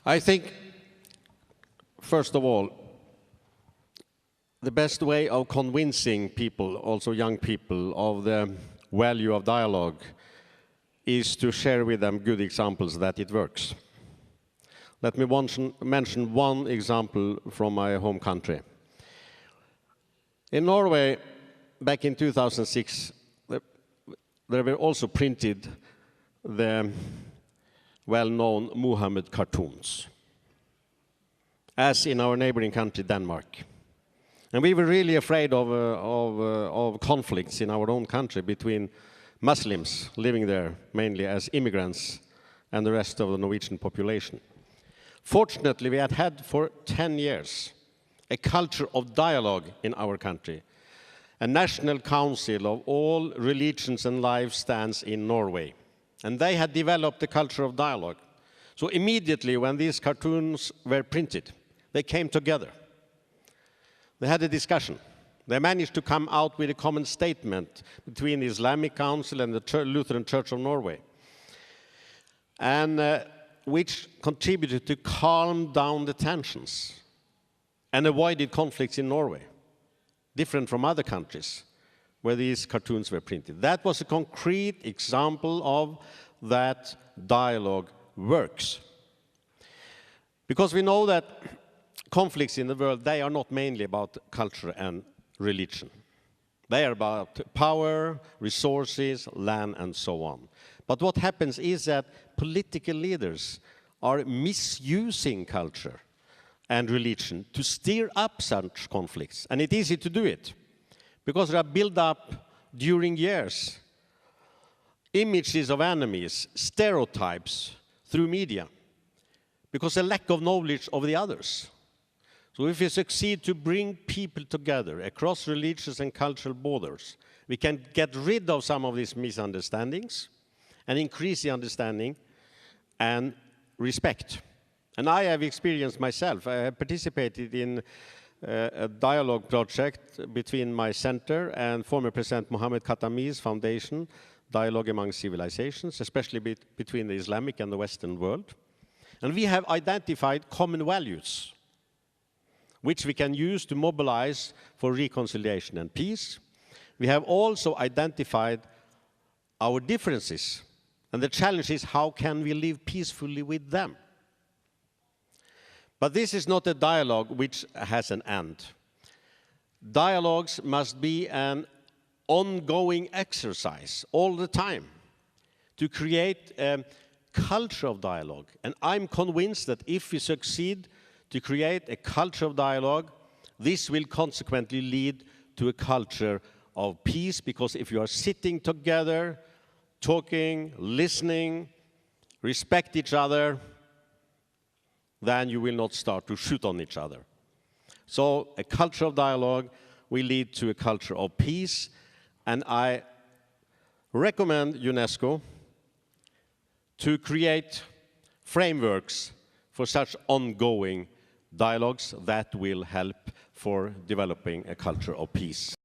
I think, first of all, the best way of convincing people, also young people, of the value of dialogue is to share with them good examples that it works. Let me mention one example from my home country. In Norway, back in 2006, there were also printed the well-known Muhammad cartoons, as in our neighboring country, Denmark. And we were really afraid of conflicts in our own country between Muslims living there, mainly as immigrants, and the rest of the Norwegian population. Fortunately, we had for 10 years a culture of dialogue in our country. A national council of all religions and life stands in Norway. And they had developed a culture of dialogue. So immediately when these cartoons were printed, they came together. They had a discussion. They managed to come out with a common statement between the Islamic Council and the Lutheran Church of Norway, and which contributed to calm down the tensions and avoided conflicts in Norway, different from other countries where these cartoons were printed. That was a concrete example of that dialogue works. Because we know that conflicts in the world, they are not mainly about culture and religion. They are about power, resources, land, and so on. But what happens is that political leaders are misusing culture and religion to stir up such conflicts. And it's easy to do it, because they are built up during years. Images of enemies, stereotypes through media, because a lack of knowledge of the others. So if we succeed to bring people together across religious and cultural borders, we can get rid of some of these misunderstandings and increase the understanding and respect. And I have experienced myself. I have participated in a dialogue project between my center and former President Mohammed Khatami's foundation, Dialogue Among Civilizations, especially between the Islamic and the Western world. And we have identified common values, which we can use to mobilize for reconciliation and peace. We have also identified our differences, and the challenge is how can we live peacefully with them. But this is not a dialogue which has an end. Dialogues must be an ongoing exercise all the time to create a culture of dialogue. And I'm convinced that if we succeed to create a culture of dialogue, this will consequently lead to a culture of peace, because if you are sitting together, talking, listening, respect each other, then you will not start to shoot on each other. So a culture of dialogue will lead to a culture of peace, and I recommend UNESCO to create frameworks for such ongoing dialogues that will help for developing a culture of peace.